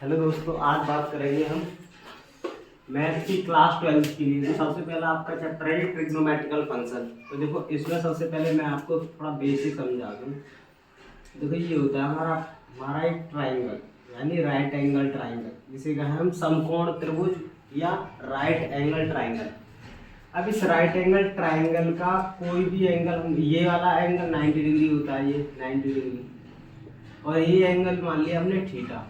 Hello दोस्तों, आज बात करेंगे हम मैथ की क्लास 12 के लिए। तो सबसे पहला आपका चैप्टर है ट्रिग्नोमेट्रिकल फंक्शन। तो देखो, इसमें सबसे पहले मैं आपको थोड़ा बेसिक समझा दूँ। देखो, ये होता है हमारा हमारा एक ट्राइंगल, यानी राइट एंगल ट्राइंगल, जिसे कहें हम समकोण त्रिभुज या राइट एंगल ट्राइंगल। अब इस राइट एंगल ट्राइंगल का कोई भी एंगल, हम ये वाला एंगल 90 डिग्री होता है, ये 90 डिग्री, और ये एंगल मान लिया हमने theta.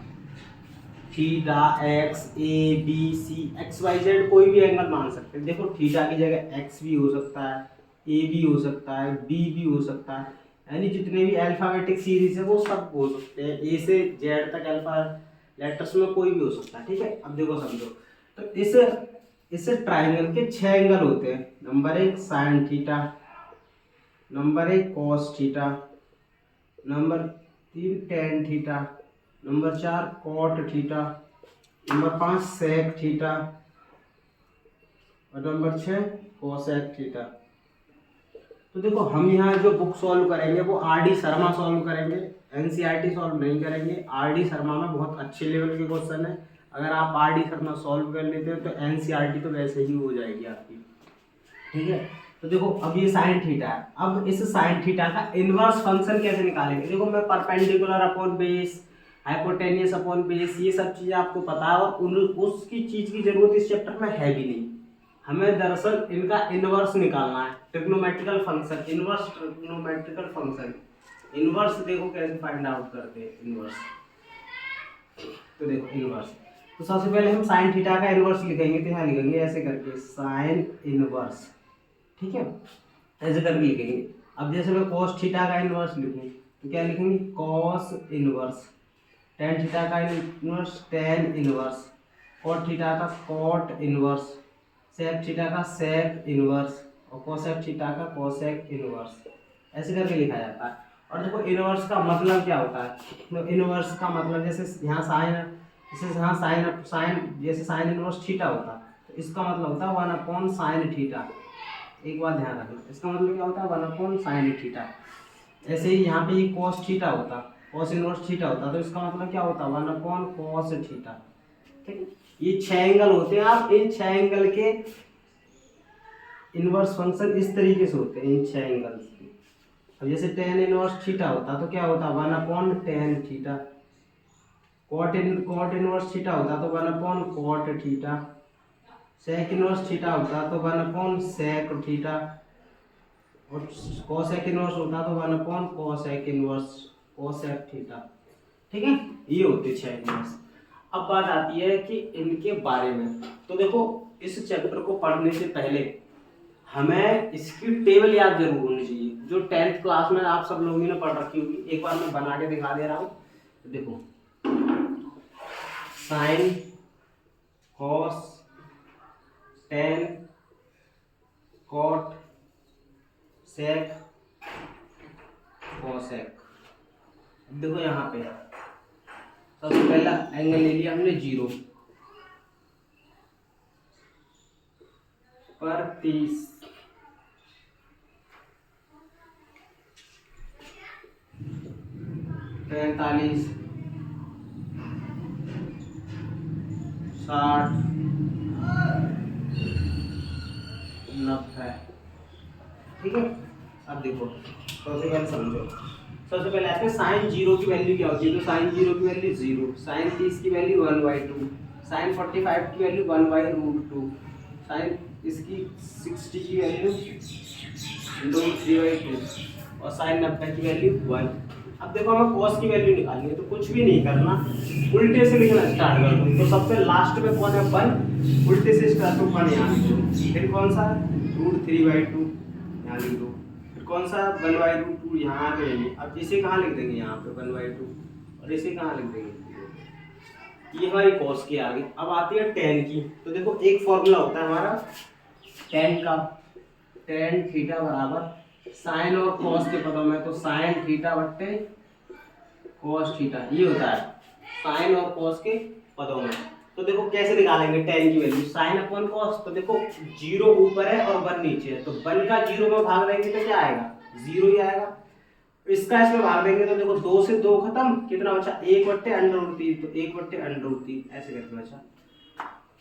Theta X A B C X Y Z कोई भी एंगल मान सकते हैं। देखो, थीटा की जगह एक्स भी हो सकता है, ए भी हो सकता है, बी भी हो सकता है, यानी जितने भी अल्फाबेटिक सीरीज है वो सब हो सकते हैं। ए से जेड तक अल्फा लेटर्स में कोई भी हो सकता है। ठीक है, अब देखो समझो। तो इस ट्राइंगल के 6 एंगल होते हैं। Number 1 sine theta, number 1 cos theta, number 3 tan theta, number 4 cot theta, number 5 sec theta, और नंबर 6 कोसेक थीटा। तो देखो, हम यहाँ जो बुक सॉल्व करेंगे वो आर.डी. शर्मा सॉल्व करेंगे, एनसीईआरटी सॉल्व नहीं करेंगे। आर.डी. शर्मा में बहुत अच्छे लेवल के क्वेश्चन है। अगर आप आर.डी. शर्मा सॉल्व कर लेते हो तो एनसीईआरटी तो वैसे ही हो जाएगी आपकी। ठीक है, तो देखो, अब ये साइन थीटा है। अब इस साइन थीटा का इनवर्स फंक्शन कैसे निकालेंगे? देखो, मैं perpendicular upon base, hypotenuse upon base, ये सब चीजें आपको पता है, और उसकी चीज की जरूरत इस चैप्टर में है भी नहीं। हमें दरअसल इनका इनवर्स निकालना है। Trigonometrical function, inverse trigonometrical function. Inverse देखो कैसे फाइंड आउट करते हैं इनवर्स। तो देखो इनवर्स, तो सबसे पहले हम साइन थीटा का इनवर्स लिखेंगे। तो यहाँ लिखेंगे ऐसे करके साइन इनवर्स। ठीक है, ऐसे करके लिखेंगे। अब जैसे मैं कॉस थीटा का इनवर्स लिखूं तो क्या लिखेंगे? Cos inverse. टेन थीटा का inverse tan inverse, cot theta का कॉट इनवर्स, सेक थीटा का सेक इनवर्स, और कोसेक थीटा का कोसेक इनवर्स। ऐसे करके लिखा जाता है। और देखो, इनवर्स का मतलब क्या होता है? तो इनवर्स का मतलब, जैसे यहाँ साइन, जैसे यहाँ साइन जैसे साइन इनवर्स थीटा होता है, तो इसका मतलब होता है 1/sin थीटा। एक बात ध्यान रखना, इसका मतलब क्या होता है? 1/sin theta. ऐसे ही यहाँ पे ये cos थीटा होता, cos इनवर्स थीटा होता, तो इसका मतलब क्या होता? 1/cos theta. ठीक है, ये 6 एंगल होते हैं। आप इन 6 एंगल के इनवर्स फंक्शन इस तरीके से होते हैं, इन 6 एंगल्स के। अब जैसे टेन इनवर्स थीटा होता तो क्या होता? 1/tan theta. Cot inverse theta होता तो 1/cot theta. Sec inverse theta होता तो 1/sec थीटा, और कोसेक इनवर्स होता तो 1/cosec इनवर्स कोसेक थीटा। ठीक है, ये होते 6 इनवर्स। अब बात आती है कि इनके बारे में। तो देखो, इस चैप्टर को पढ़ने से पहले हमें इसकी टेबल याद जरूर होनी चाहिए, जो 10th क्लास में आप सब लोगों ने पढ़ रखी होगी। एक बार मैं बना के दिखा दे रहा हूँ। तो देखो, साइन, कॉस, टेन, कॉट, सेक, कोसेक। अब देखो, यहाँ पे सबसे पहला एंगल ले लिया हमने 0 पर 30, 45, 60, 90। ठीक है, अब देखो, सबसे पहले समझो। सबसे पहले आते हैं साइन 0 की वैल्यू क्या होती है। तो साइन 0 की वैल्यू 0, साइन 30 की वैल्यू 1/2, साइन 45 की वैल्यू 1/√2, साइन इसकी 60 की वैल्यू √3/2, और साइन 90 की वैल्यू 1। अब देखो, हमें कॉस की वैल्यू निकालनी है, तो कुछ भी नहीं करना, उल्टे से लिखना स्टार्ट कर दो। तो सबसे लास्ट में कौन है? 1। उल्टे से स्टार्ट तो 1 यहाँ लिख दो। फिर कौन सा? √3/2 यहाँ लिख दो। फिर कौन सा? 1/√2 यहाँ पे है। अब इसे कहाँ लिख देंगे? यहाँ पे 1/2, और इसे कहाँ लिख देंगे? ये हमारी कॉस की आ गई। अब आती है टेन की। तो देखो, एक फॉर्मूला होता है हमारा टेन का, टेन थीटा बराबर साइन और कॉस के पदों में, तो साइन थीटा बट्टे कॉस थीटा, ये होता है साइन और कॉस के पदों में। तो देखो कैसे निकालेंगे टेन की वैल्यू? Sine upon cos. तो देखो, 0 ऊपर है और 1 नीचे है, तो 1 का 0 में भाग देंगे तो क्या आएगा? 0 ही आएगा। इसका इसमें भाग देंगे तो देखो 2 से 2 खत्म, कितना बचा 1/√3, तो 1/√3 ऐसे करके बचा।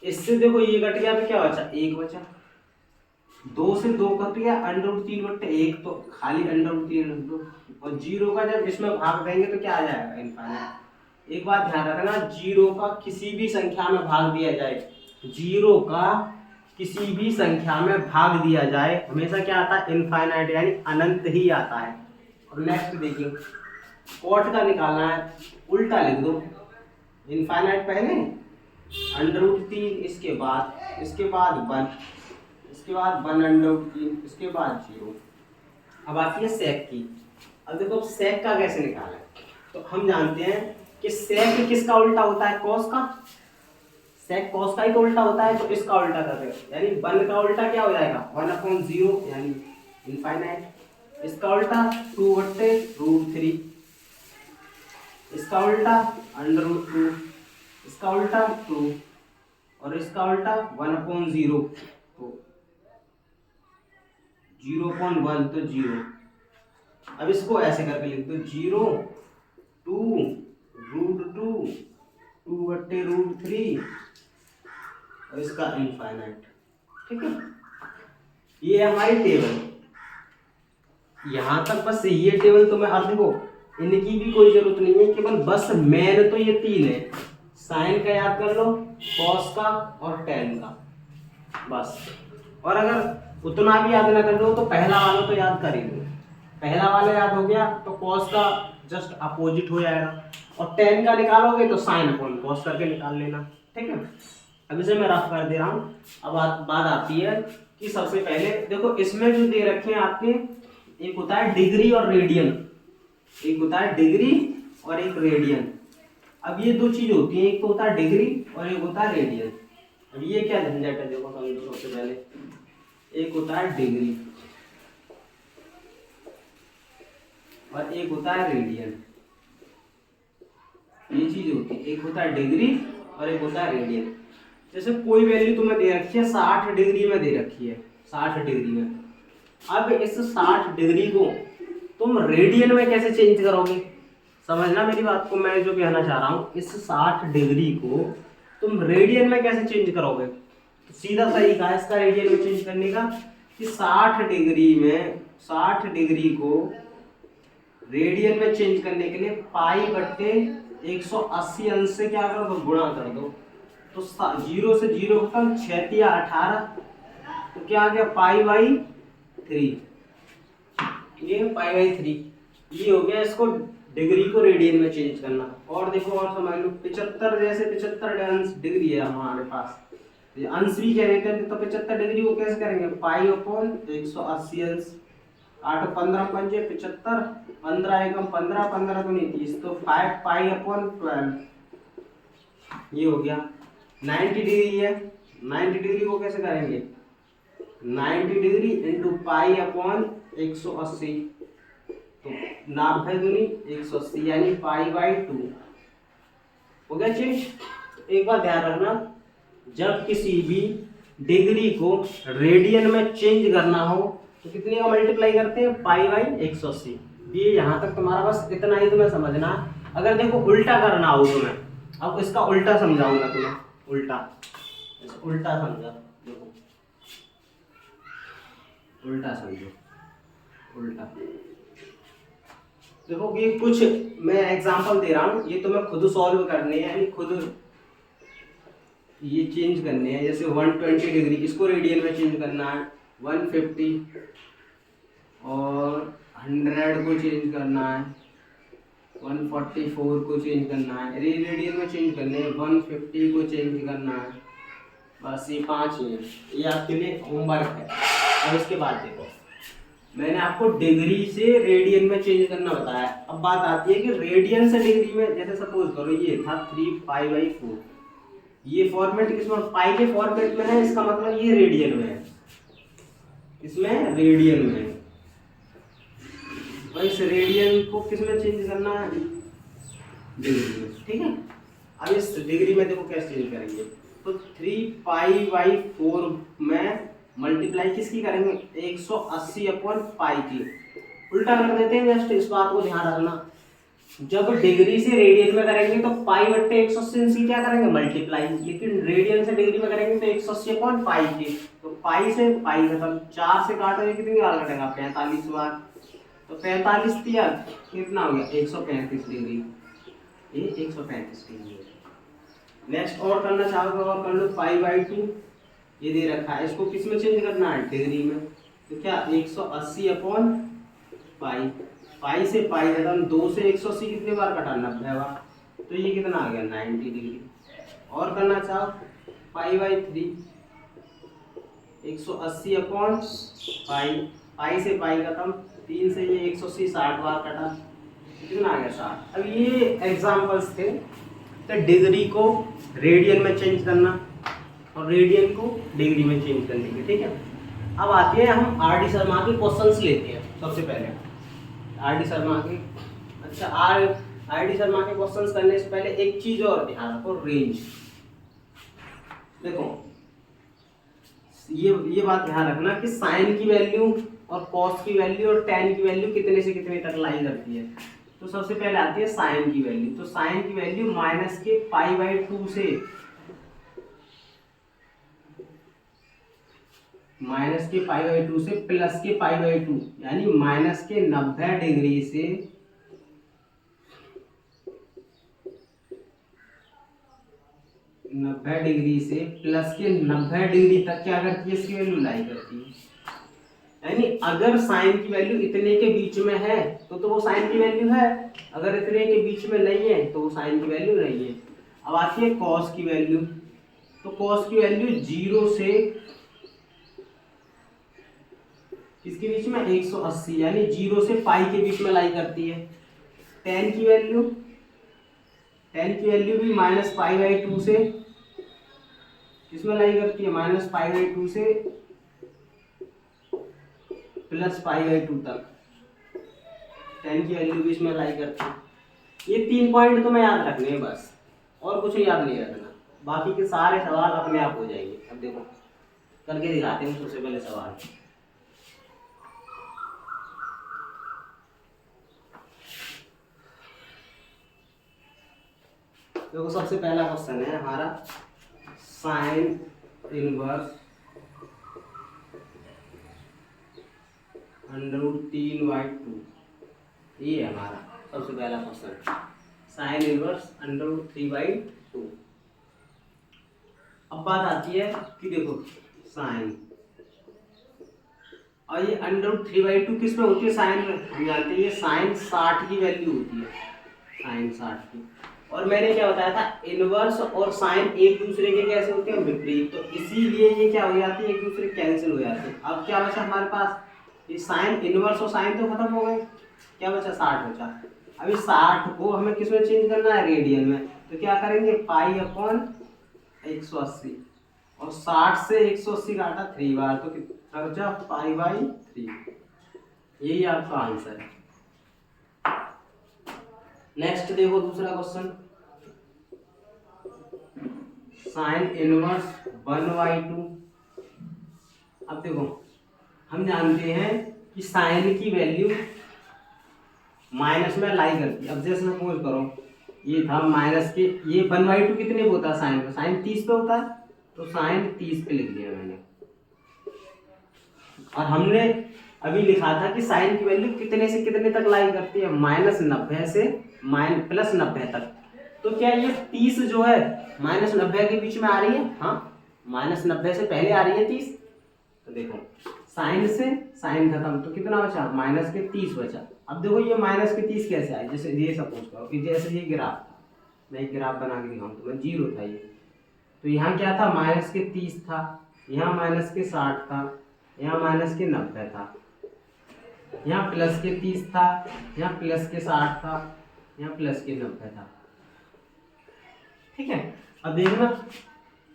इससे देखो ये कट गया तो क्या बचा 1 बचा, 2 से 2 कट गया, √3/1 तो खाली √3 रख दो। और जीरो का जब इसमें भाग देंगे तो क्या आ जाएगा इनफाइनाइट। एक बात ध्यान रखना, जीरो का किसी भी संख्या में भाग दिया जाए, जीरो का किसी भी संख्या में भाग दिया जाए हमेशा क्या आता है इनफाइनाइट यानी अनंत ही आता है। और नेक्स्ट देखिए कॉट का निकालना है, उल्टा लिख दो, इनफाइनाइट पहले √3 इसके बाद 1, इसके बाद 1/3, इसके बाद 0। अब आती है सेक की। अब देखो सेक का कैसे निकालें, तो हम जानते हैं कि सेक किसका उल्टा होता है कॉस का, सेक कॉस का ही तो उल्टा होता है, तो इसका उल्टा कर रहे हो यानी 1 का उल्टा क्या हो जाएगा 1/0 यानी इनफाइनाइट, इसका उल्टा 2/√3, इसका उल्टा √2, इसका उल्टा 2 और इसका उल्टा 1/0 तो 0.1 तो 0। अब इसको ऐसे करके लिख दो 0 2√2 2/√3 और इसका इनफाइनाइट। ठीक है, ये है हमारी टेबल। यहां तक बस ये टेबल तो मैं अब देखो इनकी भी कोई जरूरत नहीं है, केवल बस मेन तो ये 3 है, साइन का याद कर लो, कॉस का और टेन का बस। और अगर उतना भी याद ना कर लो तो पहला वाला तो याद कर ही लो, पहला वाला याद हो गया तो कॉस का जस्ट अपोजिट हो जाएगा, और टेन का निकालोगे तो साइन अपॉन कॉस करके निकाल लेना। ठीक है, अब इसे मैं रफ कर दे रहा हूँ। अब बात आती है कि सबसे पहले देखो इसमें जो दे रखे हैं आपके, एक होता है डिग्री और रेडियन, एक होता है डिग्री और एक रेडियन। अब ये दो चीज होती है, एक तो होता है डिग्री और एक होता है रेडियन। अब ये क्या झंझट है देखो समझो, सबसे पहले एक होता है डिग्री और एक होता है रेडियन, ये चीज होती है, एक होता है डिग्री और एक होता है रेडियन। जैसे कोई वैल्यू तुम्हें दे रखी है 60 डिग्री में दे रखी है, 60 डिग्री में, अब इस 60 डिग्री को तुम रेडियन में कैसे चेंज करोगे, समझना मेरी बात को, मैं जो कहना चाह रहा हूँ इस 60 डिग्री को तुम रेडियन में कैसे चेंज करोगे। तो सीधा तरीका है इसका रेडियन में चेंज करने का कि 60 डिग्री को रेडियन में चेंज करने के लिए π/180 अंश से क्या कर दो गुणा कर दो, तो 0 से 0 खत्म, 6 या 18, तो क्या आ गया π/3, ये π/3 ये हो गया। इसको डिग्री को रेडियन में चेंज करना। और देखो और समझ लो 75, जैसे 75 डिग्री है हमारे पास, अंश भी कह देते हैं, तो 75 डिग्री को कैसे करेंगे π/180 अंश, 8 15 5 75, 15 एकम 15, 15 दूनी 30, तो 5 π/12 ये हो गया। 90 डिग्री है, 90 डिग्री को कैसे करेंगे 90 डिग्री इंटू π/180, तो 90 दूनी 180 यानी π/2 हो गया चेंज। एक बात ध्यान रखना, जब किसी भी डिग्री को रेडियन में चेंज करना हो तो कितने का मल्टीप्लाई करते हैं π/180। ये यहाँ तक तुम्हारा बस इतना ही तुम्हें समझना। अगर देखो उल्टा करना हो तुम्हें, अब इसका उल्टा समझाऊंगा तुम्हें, उल्टा समझा, देखो उल्टा समझो, उल्टा देखो कि कुछ मैं एग्जांपल दे रहा हूँ, ये तुम्हें खुद सॉल्व करने हैं, यानी खुद ये चेंज करने हैं। जैसे 120 डिग्री इसको रेडियन में चेंज करना है, 150 और 100 को चेंज करना है, 144 को चेंज करना है, रेडियन में चेंज करने हैं, 150 को चेंज करना है। बस ये 5 ही है, ये आपके लिए होमवर्क है। अब इसके बाद देखो मैंने आपको डिग्री से रेडियन में चेंज करना बताया। अब बात आती है कि रेडियन से डिग्री में, जैसे सपोज करो ये था 3π/4, ये फॉर्मेट किसमें पाई के फॉर्मेट में है, इसका मतलब ये रेडियन में है, इसमें रेडियन में है। और इस रेडियन को किसमें चेंज करना है डिग्री में। ठीक है, अब इस डिग्री में देखो कैसे चेंज करेंगे, तो 3π/4 में मल्टीप्लाई किसकी करेंगे 180/π की, उल्टा कर देते हैं। जस्ट इस बात को ध्यान रखना, जब डिग्री से रेडियन में करेंगे तो पाई बट्टे 180 क्या करेंगे मल्टीप्लाई, लेकिन रेडियन से डिग्री में करेंगे तो 180 अपॉन पाई के, तो पाई से पाई खत्म, 4 से काटो ये कितनी बार कटेगा 45 बार, तो 45 दिया कितना हो गया 135 डिग्री, ये 135 डिग्री है। नेक्स्ट और करना चाहोगे और कर लो, π/2 ये दे रखा है, इसको किस में चेंज करना है डिग्री में, तो क्या 180 अपॉन पाई, पाई से पाई खत्म, 2 से 180 कितने बार कटा 90 बार, तो ये कितना आ गया 90 डिग्री। और करना चाहो π/3 180 अपॉन पाई, पाई से पाई खत्म, 3 से ये 180 60 बार कटा, कितना आ गया 60। अब ये एग्जांपल्स थे, तो डिग्री को रेडियन में चेंज करना और रेडियन को डिग्री में चेंज करने के, ठीक है। अब आते हैं हम आर डी शर्मा के क्वेश्चंस लेते हैं। सबसे पहले आर डी शर्मा के, अच्छा आर डी शर्मा के क्वेश्चंस करने से पहले एक चीज और ध्यान रखो, रेंज। देखो ये बात ध्यान रखना कि साइन की वैल्यू और कॉस की वैल्यू और टेन की वैल्यू कितने से कितने तक लाई करती है। तो सबसे पहले आती है साइन की वैल्यू, तो साइन की वैल्यू -π/2 से -π/2 से +π/2, यानी -90 डिग्री से +90 डिग्री तक क्या करती है, इसकी वैल्यू लाई करती है। यानी अगर साइन की वैल्यू इतने के बीच में है तो वो साइन की वैल्यू है, अगर इतने के बीच में नहीं है तो वो साइन की वैल्यू नहीं है। अब आती है कॉस की वैल्यू, तो कॉस की वैल्यू 0 से किसके बीच में 180, यानी 0 से पाई के बीच में लाई करती है। टेन की वैल्यू भी -π/2 से किसमें लाई करती है, -π/2 से +π/2 तक, टेन की वैल्यू भी इसमें लाई करती है। ये 3 पॉइंट तुम्हें याद रखने हैं बस, और कुछ याद नहीं रखना, बाकी के सारे सवाल अपने आप हो जाएंगे। अब देखो करके दिखाते हैं सबसे पहले सवाल। देखो सबसे पहला क्वेश्चन है हमारा, साइन इनवर्स √3/2, ये है हमारा सबसे पहला क्वेश्चन, साइन इनवर्स √3/2। अब बात आती है कि देखो साइन, और ये √3/2 किस में होती है, साइन में। हम जानते हैं ये साइन 60 की वैल्यू होती है, साइन 60 की। और मैंने क्या बताया था, इनवर्स और साइन एक दूसरे के कैसे होते हैं, विपरीत, तो इसीलिए ये क्या हो जाती है, एक दूसरे कैंसिल हो जाते हैं। अब क्या बचा हमारे पास, ये साइन इनवर्स और साइन तो खत्म हो गए, क्या बचा 60 बचा। अभी 60 को हमें किस में चेंज करना है, रेडियन में, तो क्या करेंगे π/180, और 60 से 180 काटा 3 बार, तो कितना बचा π/3, यही आपका आंसर है। नेक्स्ट देखो दूसरा क्वेश्चन, साइन इनवर्स 1/2। अब देखो हम जानते हैं कि साइन की वैल्यू माइनस में लाई करती है। अब जैसे सपोज करो ये था माइनस के, ये 1/2 कितने पे होता है, साइन पे, साइन 30 पे होता है, तो साइन 30 पे लिख दिया मैंने। और हमने अभी लिखा था कि साइन की वैल्यू कितने से कितने तक लाई करती है, -90 से +90 तक। तो क्या ये 30 जो है -90 के बीच में आ रही है, हाँ -90 से पहले आ रही है 30, तो देखो साइन से साइन खत्म, तो कितना बचा -30 बचा। अब देखो ये -30 कैसे आए, जैसे ये सपोज करो कि जैसे ये ग्राफ था, मैं एक ग्राफ बना के दिखाऊं तो मैं 0 था ये, तो यहाँ क्या था -30 था, यहाँ -60 था, यहाँ -90 था, यहाँ +30 था, यहाँ +60 था, यहाँ +90 था, ठीक है। अब देखना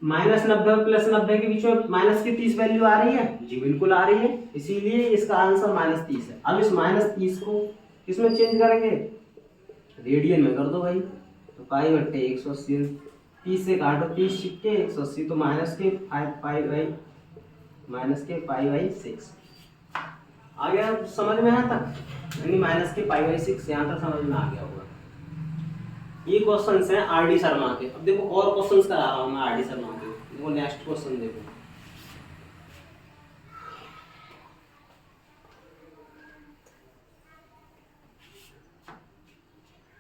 -90 और +90 के बीच में -30 वैल्यू आ रही है, जी बिल्कुल आ रही है, इसीलिए इसका आंसर -30 है। अब इस -30 को किसमें चेंज करेंगे, रेडियन में कर दो भाई, तो π/180, 30 से काटो 30 छिक्के 180, तो -π/6, आ गया समझ में यहाँ तक, यानी माइनस के π/6 यहाँ तक समझ में आ गया होगा। ये क्वेश्चंस हैं आर डी शर्मा के। अब देखो और क्वेश्चंस करा रहा हूँ मैं आर डी शर्मा के। देखो नेक्स्ट क्वेश्चन देखो,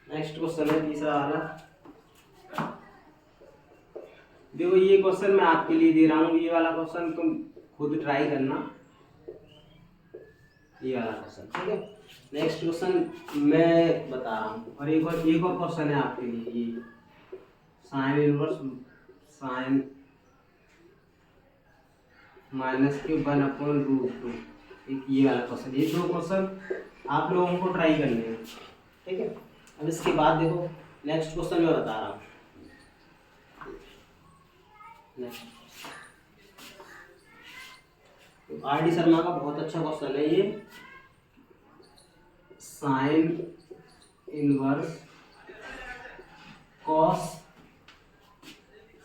नेक्स्ट क्वेश्चन है तीसरा वाला। देखो ये क्वेश्चन मैं आपके लिए दे रहा हूँ, ये वाला क्वेश्चन तुम खुद ट्राई करना, ये वाला क्वेश्चन, ठीक है। नेक्स्ट क्वेश्चन मैं बता रहा हूँ, और एक और क्वेश्चन है आपके लिए, ये साइन इनवर्स साइन माइनस के 1/√2, एक ये वाला क्वेश्चन। ये दो क्वेश्चन आप लोगों को ट्राई करने हैं, ठीक है। अब इसके बाद देखो नेक्स्ट क्वेश्चन मैं बता रहा हूँ। तो आर डी शर्मा का बहुत अच्छा क्वेश्चन है ये, sign inverse cos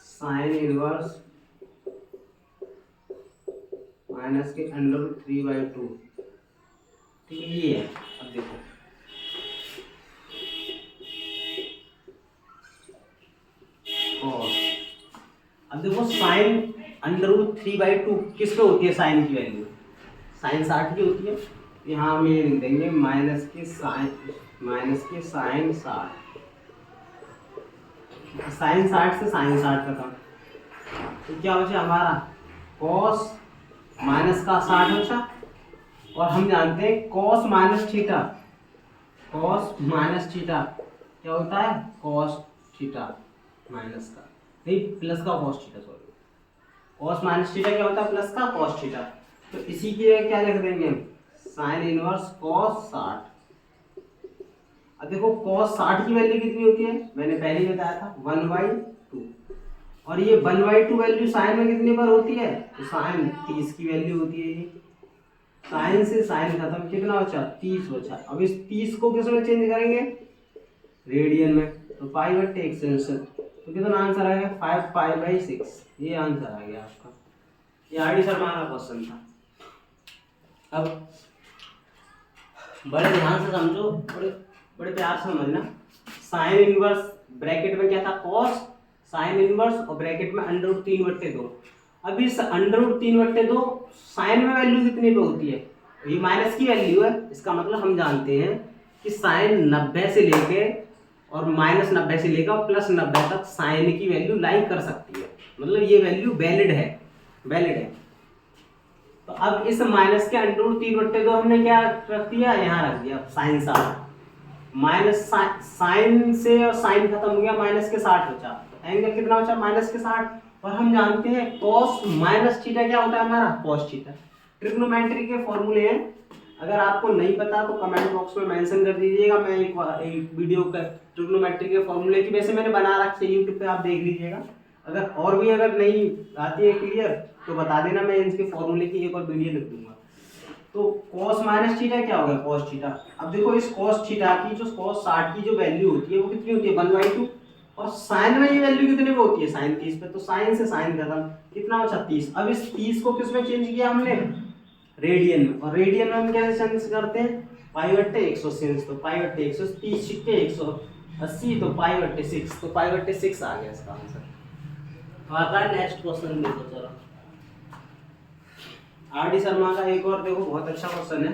sine inverse minus के √3/2, ठीक है, ये है। अब देखो अब देखो साइन √3/2 किस पे होती है, साइन की वैल्यू साइन 60 की होती है। यहाँ हम ये लिख देंगे माइनस के साइन 60, साइन 60 से साइन 60 खत्म, तो क्या बचा हमारा कॉस माइनस का 60 बचा। और हम जानते हैं कॉस माइनस थीटा क्या होता है, कॉस थीटा माइनस का, नहीं प्लस का cos theta, sorry, cos minus theta क्या होता है, प्लस का कॉस थीटा। तो इसी की जगह क्या लिख देंगे हम, साइन इनवर्स कॉस 60। अब देखो कॉस 60 की वैल्यू कितनी होती है, मैंने पहले ही बताया था 1/2, और ये 1/2 वैल्यू साइन में कितने पर होती है, तो साइन 30 की वैल्यू होती है। ये साइन से साइन खत्म, कितना बचा 30 बचा। अब इस 30 को किस में चेंज करेंगे, रेडियन में, तो π/x, तो कितना आंसर आएगा 5π/6, ये आंसर आ गया आपका। ये आर डी शर्मा का क्वेश्चन था। अब बड़े ध्यान से समझो, बड़े प्यार से समझना। साइन इनवर्स ब्रैकेट में क्या था, कॉस साइन इनवर्स, और ब्रैकेट में √3/2। अब इस √3/2 साइन में वैल्यू कितने पे होती है, ये माइनस की वैल्यू है। इसका मतलब हम जानते हैं कि साइन 90 से लेके और -90 से लेकर +90 तक साइन की वैल्यू लाई कर सकती है, मतलब ये वैल्यू वैलिड है। तो अब इस माइनस के √3/2 हमने क्या रख दिया, यहाँ रख दिया साइन 60, माइनस साइन से और साइन खत्म हो गया, माइनस के 60 बचा, तो एंगल कितना बचा माइनस के 60। और हम जानते हैं कॉस माइनस थीटा क्या होता है हमारा, कॉस थीटा। ट्रिग्नोमेट्री के फॉर्मूले हैं, अगर आपको नहीं पता तो कमेंट बॉक्स में मेंशन कर दीजिएगा, मैं एक वीडियो का ट्रिग्नोमेट्री के फॉर्मूले की वैसे मैंने बना रखी है, यूट्यूब पे आप देख लीजिएगा। अगर नहीं आती है क्लियर तो बता देना, मैं इनके फॉर्मूले की एक और वीडियो लिख दूंगा। तो cos माइनस थीटा क्या होगा, cos थीटा। अब देखो इस cos थीटा की जो cos 60 की जो वैल्यू होती है वो कितनी होती है 1/2, और साइन में ये वैल्यू कितने पे होती है, साइन 30 पे, तो साइन से साइन खत्म, कितना बचा 30। अब इस 30 को किस में चेंज किया हमने, रेडियन में, और रेडियन में हम कैसे चेंज करते हैं, π/180, तो π/180 30 छिक्के 180, तो π/6, तो π/6 आ गया इसका आंसर। तो आता है नेक्स्ट क्वेश्चन देखो चलो, आर डी शर्मा का एक और देखो बहुत अच्छा क्वेश्चन है,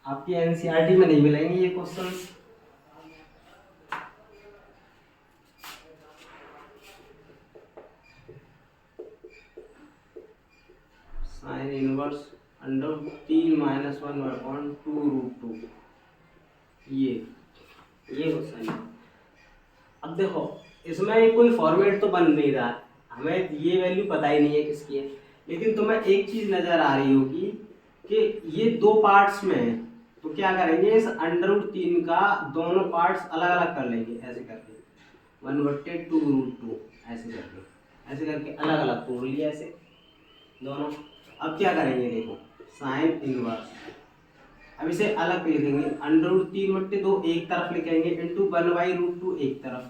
आपकी एनसीईआरटी में नहीं मिलेंगे ये क्वेश्चंस। साइन इनवर्स √3 - 1/2√2, ये क्वेश्चन है। अब देखो इसमें कोई फॉर्मेट तो बन नहीं रहा, हमें ये वैल्यू पता ही नहीं है किसकी है, लेकिन तुम्हें एक चीज नजर आ रही होगी कि ये दो पार्ट्स में है, तो क्या करेंगे इस √3 का दोनों पार्ट्स अलग अलग कर लेंगे, ऐसे करके 1/2√2 ऐसे करके अलग अलग तोड़ लिया ऐसे दोनों। अब क्या करेंगे देखो साइन इनवर्स, अब इसे अलग लिखेंगे, √3/2 एक तरफ लिखेंगे, इंटू 1/√2 एक तरफ,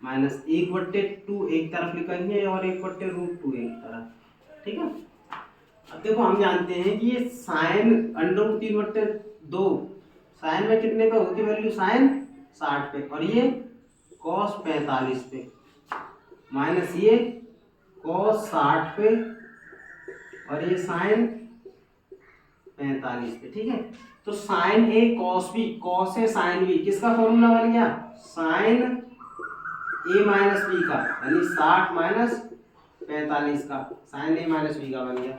-1/2 एक तरफ लिखेंगे, और 1/√2 एक तरफ, ठीक है। अब देखो हम जानते हैं कि ये साइन √3/2 साइन में कितने पे होती है वैल्यू, साइन 60 पे, और ये कॉस 45 पे, माइनस ये कॉस 60 पे और ये साइन 45 पे। ठीक है, तो sign A cos B, cos A sine B, किसका फॉर्मूला बन गया, साइन ए माइनस बी का, यानी 60 माइनस 45 का, साइन ए माइनस बी का बन गया।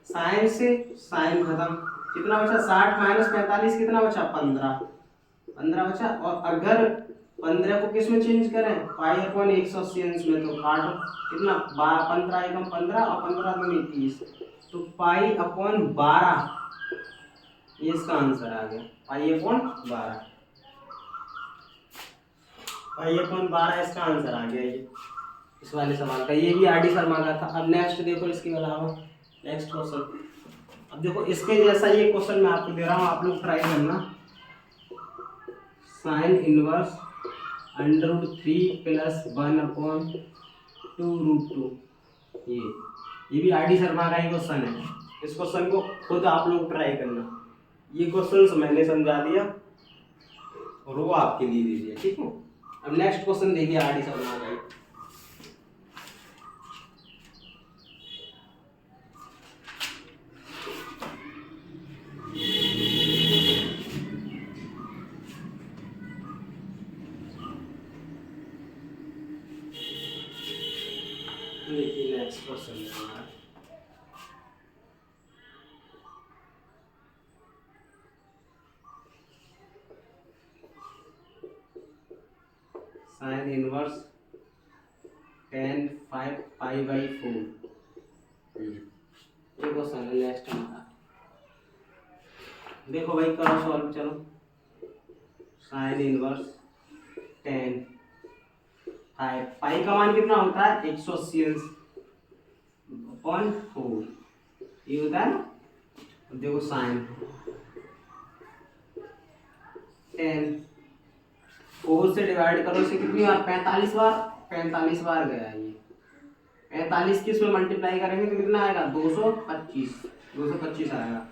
साइन से साइन खत्म, कितना बचा, 60 माइनस 45 कितना बचा, 15 बचा। और अगर 15 को किस में चेंज करें, पाई/180 में, तो काटो कितना, 15 एकम 15 और 15 दूनी 30, तो पाई/12, ये इसका आंसर आ गया, पाई/12, पाई/12 इसका आंसर आ गया ये इस वाले सवाल का। ये भी आरडी शर्मा का था। अब नेक्स्ट देखो, इसके अलावा नेक्स्ट क्वेश्चन। अब देखो इसके जैसा ये क्वेश्चन मैं आपको दे रहा हूँ, आप लोग ट्राई करना। साइन इनवर्स √3 + 1/2√2, ये भी आरडी शर्मा का ही क्वेश्चन है। इस क्वेश्चन को खुद आप लोग ट्राई करना। ये क्वेश्चन मैंने समझा दिया और वो आपके लिए दे दिया। ठीक है, अब नेक्स्ट क्वेश्चन देखिए आरडी शर्मा का। देखिए नेक्स्ट क्वेश्चन है हमारा, साइन इनवर्स tan 5π/4, ये क्वेश्चन है नेक्स्ट हमारा। देखो भाई करो सॉल्व, चलो। साइन इनवर्स tan 5, पाई का मान कितना होता है, 180/4, ये होता है ना। देखो साइन 10 4 से डिवाइड करो, इसे कितनी बार, 45 बार, 45 बार गया ये। 45 की इसमें मल्टीप्लाई करेंगे तो कितना आएगा, 225 आएगा।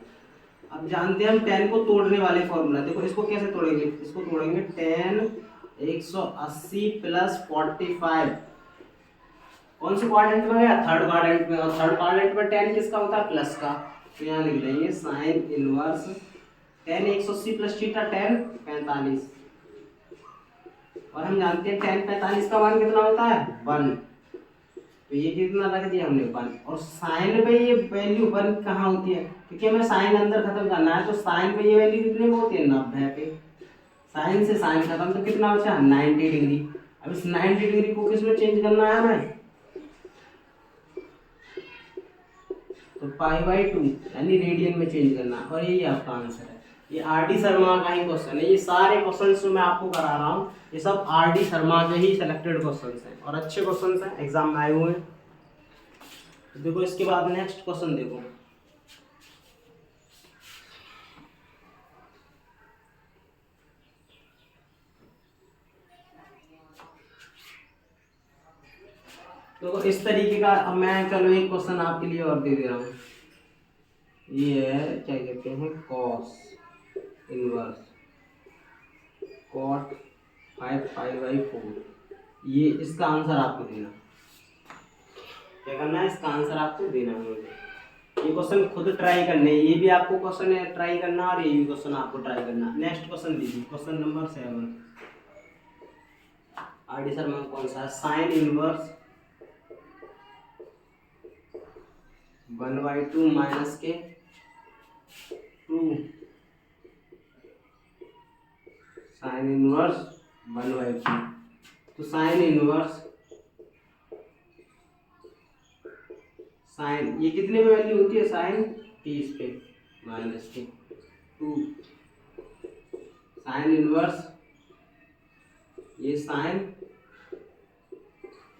अब जानते हैं हम 10 को तोड़ने वाले फॉर्मूला। देखो इसको कैसे तोड़ेंगे, इसको तोड़ेंगे 10 180 + 45, कौन से क्वाड्रेंट में गया, थर्ड क्वाड्रेंट में, और थर्ड क्वाड्रेंट में 10 किसका होता है, प्लस का, तो यहाँ लिख देंगे साइन इनवर्स 10 180 + थीटा 10 45, और हम जानते हैं 10 45 का मान कितना होता है, 1, तो ये कितना रख दिया हमने, 1। और साइन पे ये वैल्यू 1 कहाँ होती है, क्योंकि हमें साइन अंदर खत्म करना है, तो साइन पे ये वैल्यू कितने में होती है, 90 पे। साइन से साइन खत्म, तो कितना बचा, 90 डिग्री। अब इस 90 डिग्री को किस में चेंज करना है हमें, तो π/2 यानी रेडियन में चेंज करना, और यही आपका आंसर है। ये आरडी शर्मा का ही क्वेश्चन है। ये सारे क्वेश्चन जो मैं आपको करा रहा हूँ, ये सब आरडी शर्मा के ही सिलेक्टेड क्वेश्चन हैं, और अच्छे क्वेश्चन हैं, एग्जाम में आए हुए हैं। देखो इसके बाद नेक्स्ट क्वेश्चन देखो। तो इस तरीके का, अब मैं चलो एक क्वेश्चन आपके लिए और दे रहा हूँ। ये है, क्या कहते हैं, कॉस इनवर्स cot 5π/4, ये इसका आंसर आपको देना। क्या करना है, इसका आंसर आपको देना है मुझे। ये क्वेश्चन खुद ट्राई करने, ये भी आपको क्वेश्चन है ट्राई करना, और ये भी क्वेश्चन आपको ट्राई करना। नेक्स्ट क्वेश्चन दीजिए, क्वेश्चन नंबर 7। आरडी शर्मा कौन सा है, साइन इनवर्स 1/2 माइनस के 2 साइन इनवर्स 1/2, तो साइन इनवर्स साइन, ये कितने पे वैल्यू होती है, साइन 30 पे, माइनस के 2 साइन इनवर्स, ये साइन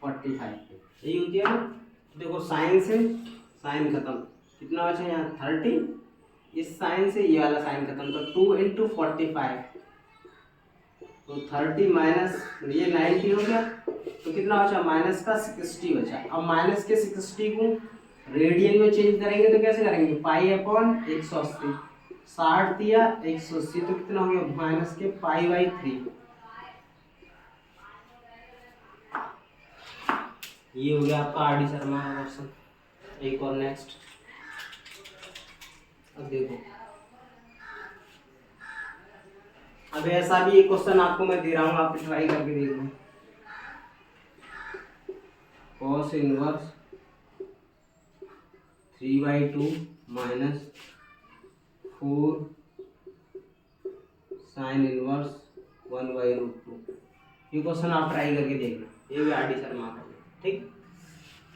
45 पे, यही होती है ना। देखो साइन से साइन खत्म, कितना बचा यहाँ 30, इस साइन से ये वाला साइन खत्म, तो 2 × 45, तो 30 माइनस ये 90 हो गया, तो कितना बचा, माइनस का 60 बचा। अब माइनस के 60 को रेडियन में चेंज करेंगे तो कैसे करेंगे, पाई अपॉन 180, 60 दिया 180 तो कितना हो गया माइनस के पाई/3। ये हो गया आपका आर डी शर्मा का क्वेश्चन। एक और नेक्स्ट, अब देखो, अब ऐसा भी एक क्वेश्चन आपको मैं दे रहा हूँ, आप ट्राई करके देख लो। cos inverse 3/2 minus 4 sine inverse 1/√2। ये क्वेश्चन आप ट्राई करके देखना, ये भी आर डी शर्मा का है, ठीक।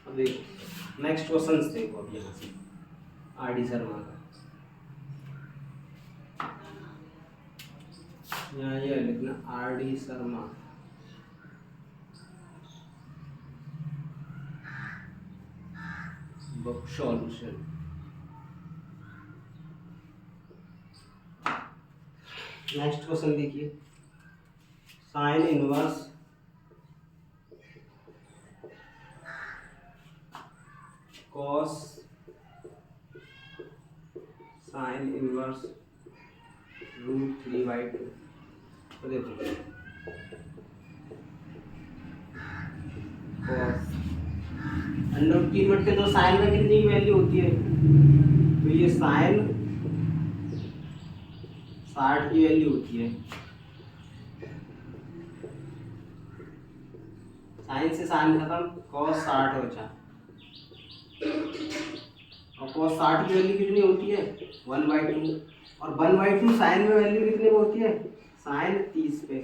अब देखो नेक्स्ट क्वेश्चन देखो, अब यहाँ से आर डी शर्मा का यहाँ ये लिखना R D Sharma book solution. Next question देखिए, sine inverse cos sine inverse √3/2। तो देखो कॉस √3 बटे तो साइन में कितनी वैल्यू होती है, तो ये साइन 60 की वैल्यू होती है। साइन से साइन खत्म, cos 60 बचा, और cos 60 की वैल्यू कितनी होती है 1/2, और 1/2 साइन में वैल्यू कितने में होती है, साइन 30 पे।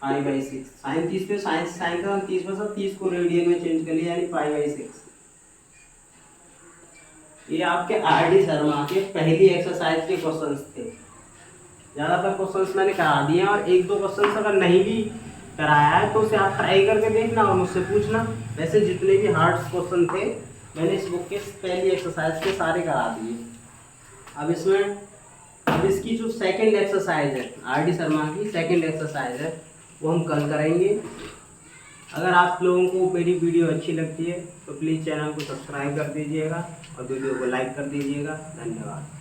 पाई/6 साइन 30 पे, साइन साइन का 30 में सब 30 को रेडियन में चेंज कर लिया, यानी पाई/6। ये आपके आर डी शर्मा के पहली एक्सरसाइज के क्वेश्चंस थे। ज़्यादातर क्वेश्चंस मैंने करा दिए हैं, और एक दो क्वेश्चंस अगर नहीं भी कराया है तो उसे आप ट्राई करके देखना और मुझसे पूछना। वैसे जितने भी हार्ड क्वेश्चन थे मैंने इस बुक के पहली एक्सरसाइज के सारे करा दिए। अब इसकी जो सेकंड एक्सरसाइज है, आर डी शर्मा की सेकंड एक्सरसाइज है, वो हम कल करेंगे। अगर आप लोगों को मेरी वीडियो अच्छी लगती है तो प्लीज़ चैनल को सब्सक्राइब कर दीजिएगा और वीडियो को लाइक कर दीजिएगा। धन्यवाद।